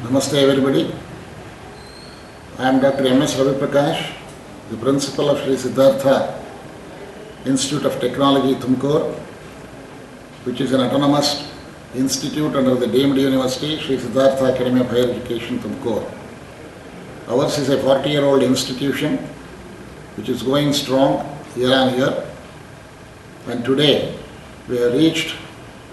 Namaste everybody. I am Dr. M.S. Ravi Prakash, the principal of Sri Siddhartha Institute of Technology, Tumkur, which is an autonomous institute under the deemed university, Sri Siddhartha Academy of Higher Education, Tumkur. Ours is a 40-year-old institution which is going strong year on year, and today we have reached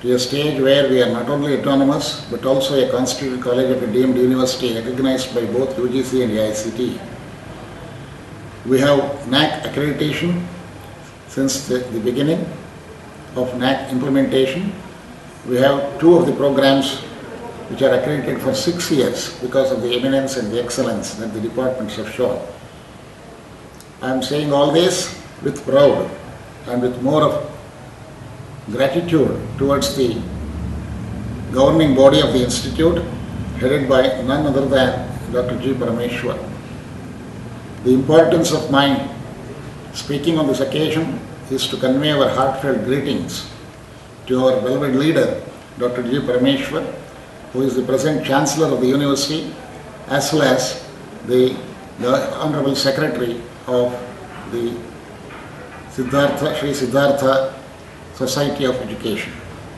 to a stage where we are not only autonomous but also a constituted college of a deemed university recognized by both UGC and AICTE. We have NAAC accreditation since the beginning of NAAC implementation. We have two of the programs which are accredited for 6 years because of the eminence and the excellence that the departments have shown. I am saying all this with pride and with more of gratitude towards the governing body of the institute, headed by none other than Dr. G. Parameshwar. The importance of my speaking on this occasion is to convey our heartfelt greetings to our beloved leader, Dr. G. Parameshwar, who is the present Chancellor of the University, as well as the Honorable Secretary of the Sri Siddhartha Society of Education,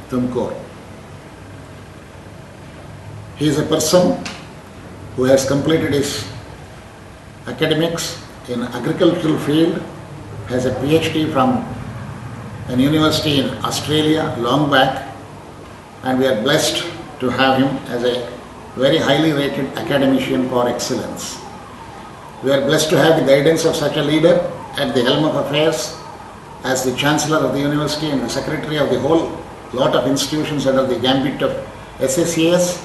Tumkur. He is a person who has completed his academics in agricultural field, has a PhD from an university in Australia long back, and we are blessed to have him as a very highly rated academician par excellence. We are blessed to have the guidance of such a leader at the helm of affairs as the Chancellor of the University and the Secretary of the whole lot of institutions under the gambit of SSCS,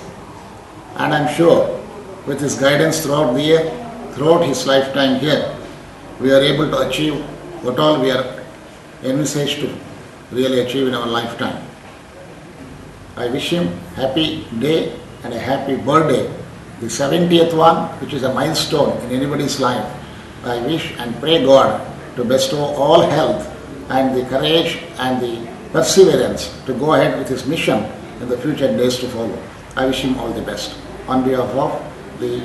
and I am sure with his guidance throughout the year, throughout his lifetime here, we are able to achieve what all we are envisaged to really achieve in our lifetime. I wish him happy day and a happy birthday, the 70th one, which is a milestone in anybody's life. I wish and pray God to bestow all health and the courage and the perseverance to go ahead with his mission in the future days to follow. I wish him all the best. On behalf of the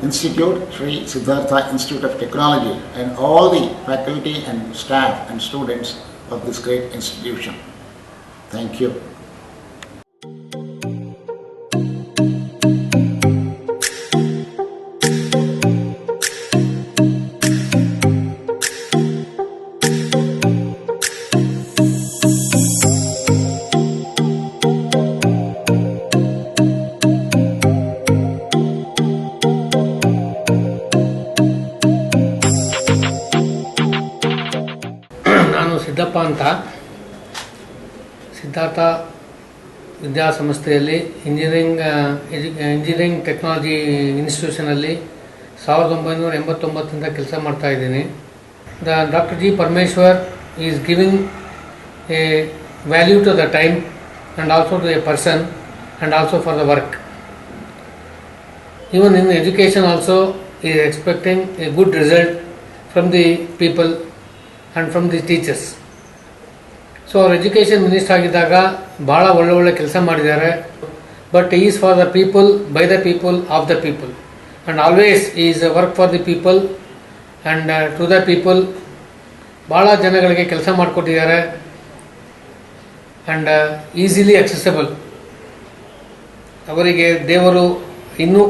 Institute, Sri Siddhartha Institute of Technology, and all the faculty and staff and students of this great institution. Thank you. Siddappa ಅಂತ ಸಿದ್ಧಾರ್ಥ ವಿದ್ಯಾಸಂಸ್ಥೆಯಲ್ಲಿ engineering technology ಇನ್ಸ್ಟಿಟ್ಯೂಷನಲ್ಲಿ 1989 ಕೆಲಸ ಮಾಡ್ತಾ ಇದ್ದೀನಿ. Doctor G Parameshwar is giving a value to the time and also to a person and also for the work. Even in education also, he is expecting a good result from the people and from the teachers. So our education minister ಆಗಿದ್ದಾಗ ಭಾಳ ಒಳ್ಳೆ ಕೆಲಸ ಮಾಡಿದ್ದಾರೆ. But he is for the people, by the people, of the people, and always he is a work for the people and to the people. ಭಾಳ ಜನಗಳಿಗೆ ಕೆಲಸ ಮಾಡಿಕೊಟ್ಟಿದ್ದಾರೆ and easily accessible. ಅವರಿಗೆ ದೇವರು ಇನ್ನೂ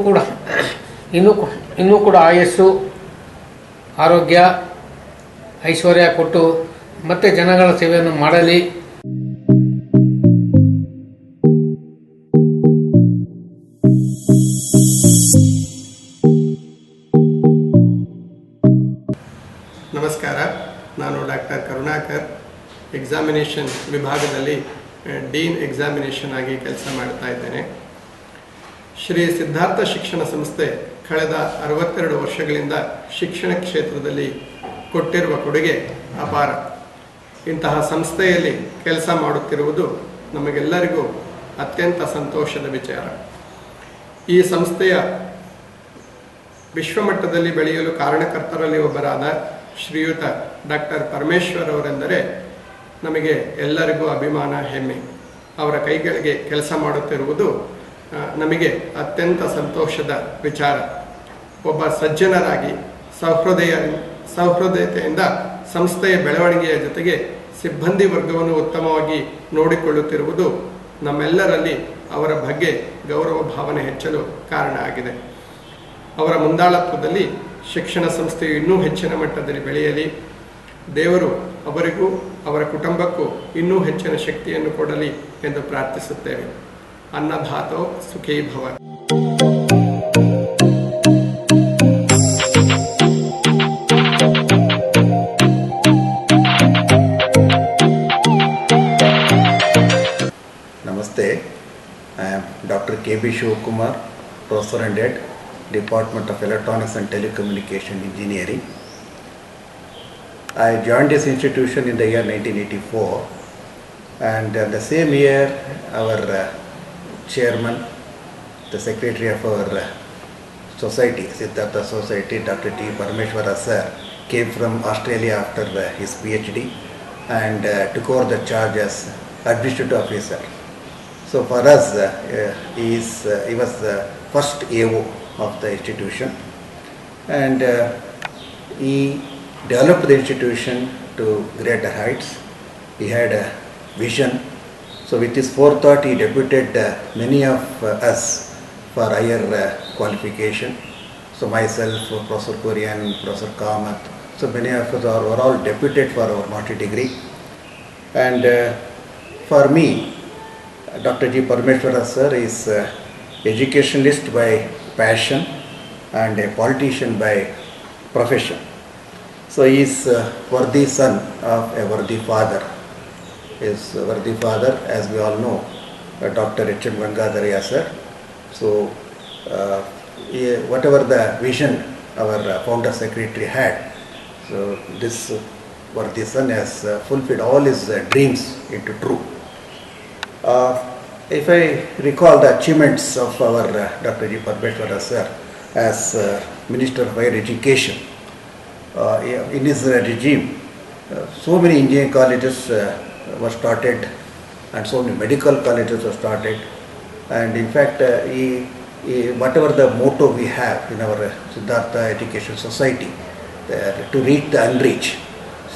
ಕೂಡ ಆಯಸ್ಸು, ಆರೋಗ್ಯ, ಐಶ್ವರ್ಯ ಕೊಟ್ಟು ಮತ್ತೆ ಜನಗಳ ಸೇವೆಯನ್ನು ಮಾಡಲಿ. ನಮಸ್ಕಾರ, ನಾನು ಡಾಕ್ಟರ್ ಕರುಣಾಕರ್, ಎಕ್ಸಾಮಿನೇಷನ್ ವಿಭಾಗದಲ್ಲಿ ಡೀನ್ ಎಕ್ಸಾಮಿನೇಷನ್ ಆಗಿ ಕೆಲಸ ಮಾಡ್ತಾ ಇದ್ದೇನೆ. ಶ್ರೀ ಸಿದ್ಧಾರ್ಥ ಶಿಕ್ಷಣ ಸಂಸ್ಥೆ ಕಳೆದ 62 ವರ್ಷಗಳಿಂದ ಶಿಕ್ಷಣ ಕ್ಷೇತ್ರದಲ್ಲಿ ಕೊಟ್ಟಿರುವ ಕೊಡುಗೆ ಅಪಾರ. ಇಂತಹ ಸಂಸ್ಥೆಯಲ್ಲಿ ಕೆಲಸ ಮಾಡುತ್ತಿರುವುದು ನಮಗೆಲ್ಲರಿಗೂ ಅತ್ಯಂತ ಸಂತೋಷದ ವಿಚಾರ. ಈ ಸಂಸ್ಥೆಯ ವಿಶ್ವಮಟ್ಟದಲ್ಲಿ ಬೆಳೆಯಲು ಕಾರಣಕರ್ತರಲ್ಲಿ ಒಬ್ಬರಾದ ಶ್ರೀಯುತ ಡಾಕ್ಟರ್ ಪರಮೇಶ್ವರ್ ಅವರೆಂದರೆ ನಮಗೆ ಎಲ್ಲರಿಗೂ ಅಭಿಮಾನ, ಹೆಮ್ಮೆ. ಅವರ ಕೈಗಳಿಗೆ ಕೆಲಸ ಮಾಡುತ್ತಿರುವುದು ನಮಗೆ ಅತ್ಯಂತ ಸಂತೋಷದ ವಿಚಾರ. ಒಬ್ಬ ಸಜ್ಜನರಾಗಿ ಸಹೃದಯತೆಯಿಂದ ಸಂಸ್ಥೆಯ ಬೆಳವಣಿಗೆಯ ಜೊತೆಗೆ ಸಿಬ್ಬಂದಿ ವರ್ಗವನ್ನು ಉತ್ತಮವಾಗಿ ನೋಡಿಕೊಳ್ಳುತ್ತಿರುವುದು ನಮ್ಮೆಲ್ಲರಲ್ಲಿ ಅವರ ಬಗ್ಗೆ ಗೌರವ ಭಾವನೆ ಹೆಚ್ಚಲು ಕಾರಣ ಆಗಿದೆ. ಅವರ ಮುಂದಾಳತ್ವದಲ್ಲಿ ಶಿಕ್ಷಣ ಸಂಸ್ಥೆಯು ಇನ್ನೂ ಹೆಚ್ಚಿನ ಮಟ್ಟದಲ್ಲಿ ಬೆಳೆಯಲಿ. ದೇವರು ಅವರಿಗೂ ಅವರ ಕುಟುಂಬಕ್ಕೂ ಇನ್ನೂ ಹೆಚ್ಚಿನ ಶಕ್ತಿಯನ್ನು ಕೊಡಲಿ ಎಂದು ಪ್ರಾರ್ಥಿಸುತ್ತೇವೆ. ಅನ್ನದಾತೋ ಸುಖೀ ಭವ. Namaste. I am Dr. K.B. Shivkumar, Professor and Head, Department of Electronics and Telecommunication Engineering. I joined this institution in the year 1984, and the same year our chairman, the secretary of our society, Siddhartha Society, Dr. T. Parameshwara sir, came from Australia after his PhD and took over the charge as administrative officer. So for us, he was the first AO of the institution, and he developed the institution to greater heights. He had a vision. So with his forethought, he deputed many of us for higher qualification. So myself, Professor Kurian, Professor Kamath, so many of us were all deputed for our master's degree. And for me, Dr. G. Parameshwara sir is educationalist by passion and a politician by profession. So he is a worthy son of a worthy father. His worthy father, as we all know, Dr. H.M. Gangadharaya sir. So whatever the vision our founder secretary had, so this worthy son has fulfilled all his dreams into true. If I recall the achievements of our Dr. G. Parameshwara sir as Minister of Higher Education, in his regime, so many engineering colleges were started and so many medical colleges were started, and in fact whatever the motto we have in our Siddhartha Education Society, to reach the unreached.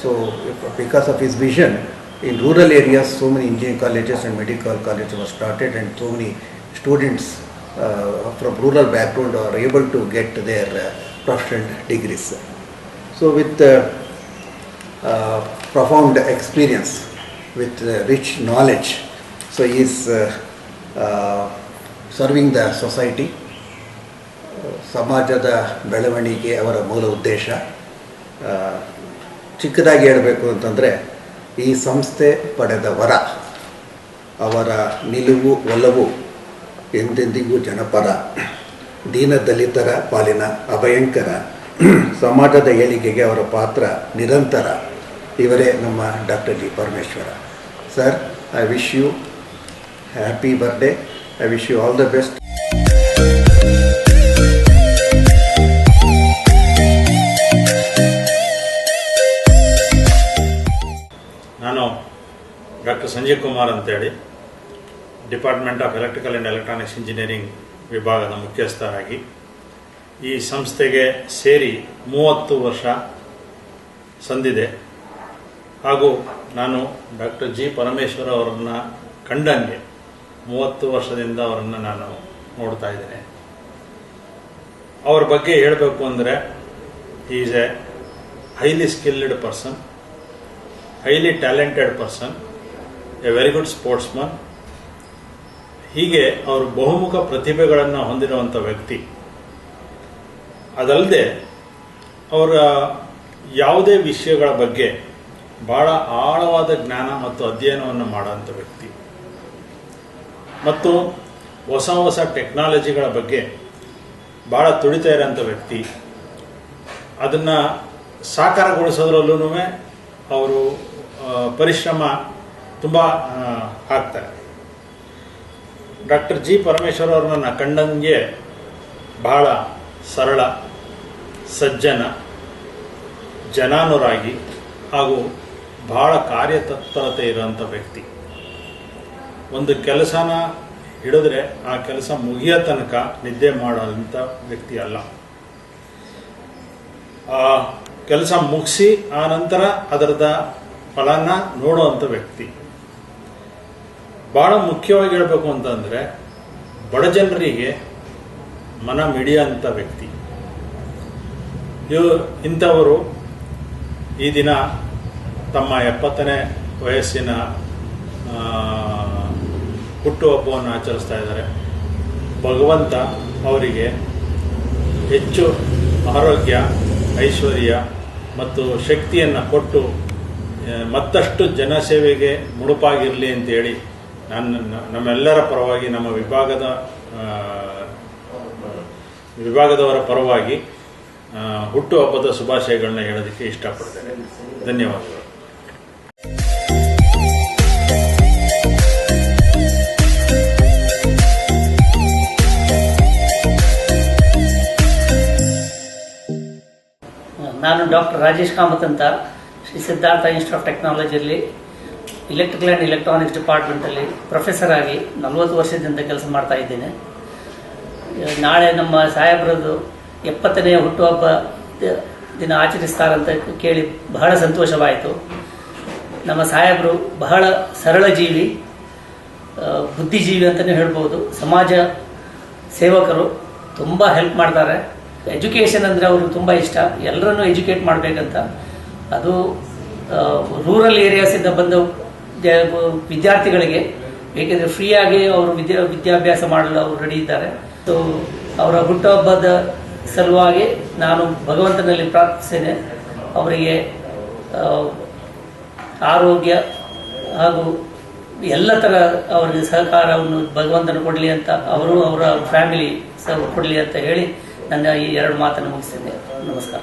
So because of his vision, in rural areas so many engineering colleges and medical colleges were started, and so many students from rural background are able to get their professional degrees. So with profound experience, with rich knowledge, so he is serving the society. ಸಮಾಜದ ಬೆಳವಣಿಗೆ ಅವರ ಮೂಲ ಉದ್ದೇಶ. ಚಿಕ್ಕದಾಗಿ ಹೇಳಬೇಕು ಅಂತಂದರೆ, ಈ ಸಂಸ್ಥೆ ಪಡೆದ ವರ, ಅವರ ನಿಲುವು ಒಲವು ಎಂದೆಂದಿಗೂ ಜನಪರ, ದೀನ ದಲಿತರ ಪಾಲಿನ ಅಭಯಂಕರ, ಸಮಾಜದ ಏಳಿಗೆಗೆ ಅವರ ಪಾತ್ರ ನಿರಂತರ. ಇವರೇ ನಮ್ಮ doctor G Parameshwara sir. I wish you happy birthday. I wish you all the best. ನಾನು ಡಾಕ್ಟರ್ ಸಂಜಯ್ ಕುಮಾರ್ ಅಂತೇಳಿ department of electrical and electronics engineering ವಿಭಾಗದ ಮುಖ್ಯಸ್ಥರಾಗಿ ಈ ಸಂಸ್ಥೆಗೆ ಸೇರಿ 30 ವರ್ಷ ಸಂದಿದೆ. ಹಾಗೂ ನಾನು ಡಾಕ್ಟರ್ ಜಿ ಪರಮೇಶ್ವರ ಅವರನ್ನು ಕಂಡಂಗೆ 30 ವರ್ಷದಿಂದ ಅವರನ್ನು ನಾನು ನೋಡ್ತಾ ಇದ್ದೇನೆ. ಅವ್ರ ಬಗ್ಗೆ ಹೇಳಬೇಕು ಅಂದರೆ, is A highly skilled person, highly talented person, A very good sportsman. ಹೀಗೆ ಅವರು ಬಹುಮುಖ ಪ್ರತಿಭೆಗಳನ್ನು ಹೊಂದಿರುವಂಥ ವ್ಯಕ್ತಿ. ಅದಲ್ಲದೆ ಅವರ ಯಾವುದೇ ವಿಷಯಗಳ ಬಗ್ಗೆ ಬಹಳ ಆಳವಾದ ಜ್ಞಾನ ಮತ್ತು ಅಧ್ಯಯನವನ್ನು ಮಾಡುವಂಥ ವ್ಯಕ್ತಿ, ಮತ್ತು ಹೊಸ ಹೊಸ ಟೆಕ್ನಾಲಜಿಗಳ ಬಗ್ಗೆ ಬಹಳ ತುಡಿತಾ ಇರೋಂಥ ವ್ಯಕ್ತಿ. ಅದನ್ನು ಸಾಕಾರಗೊಳಿಸೋದ್ರಲ್ಲೂ ಅವರು ಪರಿಶ್ರಮ ತುಂಬ ಹಾಕ್ತಾರೆ. ಡಾಕ್ಟರ್ ಜಿ ಪರಮೇಶ್ವರ ಅವ್ರನ್ನ ಕಂಡಂಗೆ ಬಹಳ ಸರಳ, ಸಜ್ಜನ, ಜನಾನುರಾಗಿ ಹಾಗೂ ಬಹಳ ಕಾರ್ಯತತ್ಪರತೆ ಇರುವಂಥ ವ್ಯಕ್ತಿ. ಒಂದು ಕೆಲಸನ ಹಿಡಿದ್ರೆ ಆ ಕೆಲಸ ಮುಗಿಯೋ ತನಕ ನಿದ್ದೆ ಮಾಡೋಂಥ ವ್ಯಕ್ತಿ ಅಲ್ಲ. ಆ ಕೆಲಸ ಮುಗಿಸಿ ಆ ನಂತರ ಅದರದ ಫಲನ ನೋಡುವಂಥ ವ್ಯಕ್ತಿ. ಬಹಳ ಮುಖ್ಯವಾಗಿ ಹೇಳಬೇಕು ಅಂತಂದ್ರೆ ಬಡ ಜನರಿಗೆ ಮನ ಮಿಡಿಯುವಂಥ ವ್ಯಕ್ತಿ. ಇಂಥವರು ಈ ದಿನ ತಮ್ಮ 70ನೇ ವಯಸ್ಸಿನ ಹುಟ್ಟುಹಬ್ಬವನ್ನು ಆಚರಿಸ್ತಾ ಇದ್ದಾರೆ. ಭಗವಂತ ಅವರಿಗೆ ಹೆಚ್ಚು ಆರೋಗ್ಯ, ಐಶ್ವರ್ಯ ಮತ್ತು ಶಕ್ತಿಯನ್ನು ಕೊಟ್ಟು ಮತ್ತಷ್ಟು ಜನಸೇವೆಗೆ ಮುಡುಪಾಗಿರಲಿ ಅಂತೇಳಿ ನಮ್ಮೆಲ್ಲರ ಪರವಾಗಿ, ನಮ್ಮ ವಿಭಾಗದವರ ಪರವಾಗಿ ಹುಟ್ಟುಹಬ್ಬದ ಶುಭಾಶಯಗಳನ್ನ ಹೇಳೋದಕ್ಕೆ ಇಷ್ಟಪಡ್ತೇನೆ. ಧನ್ಯವಾದಗಳು. ನಾನು ಡಾಕ್ಟರ್ ರಾಜೇಶ್ ಕಾಮತ್ ಅಂತ ಶ್ರೀ ಸಿದ್ಧಾರ್ಥ ಇನ್ಸ್ಟಿಟ್ಯೂಟ್ ಆಫ್ ಟೆಕ್ನಾಲಜಿಯಲ್ಲಿ ಎಲೆಕ್ಟ್ರಿಕಲ್ ಆ್ಯಂಡ್ ಎಲೆಕ್ಟ್ರಾನಿಕ್ಸ್ ಡಿಪಾರ್ಟ್ಮೆಂಟಲ್ಲಿ ಪ್ರೊಫೆಸರ್ ಆಗಿ 40 ವರ್ಷದಿಂದ ಕೆಲಸ ಮಾಡ್ತಾ ಇದ್ದೇನೆ. ನಾಳೆ ನಮ್ಮ ಸಾಹೇಬರದ್ದು 70ನೇ ಹುಟ್ಟುಹಬ್ಬ ದಿನ ಆಚರಿಸ್ತಾರಂತ ಕೇಳಿ ಬಹಳ ಸಂತೋಷವಾಯಿತು. ನಮ್ಮ ಸಾಹೇಬರು ಬಹಳ ಸರಳ ಜೀವಿ, ಬುದ್ಧಿಜೀವಿ ಅಂತಲೇ ಹೇಳ್ಬೋದು. ಸಮಾಜ ಸೇವಕರು, ತುಂಬ ಹೆಲ್ಪ್ ಮಾಡ್ತಾರೆ. ಎಜುಕೇಷನ್ ಅಂದರೆ ಅವರು ತುಂಬ ಇಷ್ಟ, ಎಲ್ಲರನ್ನೂ ಎಜುಕೇಟ್ ಮಾಡಬೇಕಂತ. ಅದು ರೂರಲ್ ಏರಿಯಾಸಿಂದ ಬಂದ ವಿದ್ಯಾರ್ಥಿಗಳಿಗೆ ಬೇಕಿದ್ರೆ ಫ್ರೀಯಾಗಿ ಅವರು ವಿದ್ಯಾಭ್ಯಾಸ ಮಾಡಲು ಅವರು ರೆಡಿ ಇದ್ದಾರೆ. ಸೊ ಅವರ ಹುಟ್ಟುಹಬ್ಬದ ಸಲುವಾಗಿ ನಾನು ಭಗವಂತನಲ್ಲಿ ಪ್ರಾರ್ಥಿಸ್ತೇನೆ, ಅವರಿಗೆ ಆರೋಗ್ಯ ಹಾಗೂ ಎಲ್ಲ ಥರ ಅವರಿಗೆ ಸಹಕಾರವನ್ನು ಭಗವಂತನ ಕೊಡಲಿ ಅಂತ, ಅವರು ಅವರ ಫ್ಯಾಮಿಲಿ ಸಹ ಕೊಡಲಿ ಅಂತ ಹೇಳಿ ನನ್ನ ಈ 2 ಮಾತನ್ನು ಮುಗಿಸ್ತೇನೆ. ನಮಸ್ಕಾರ.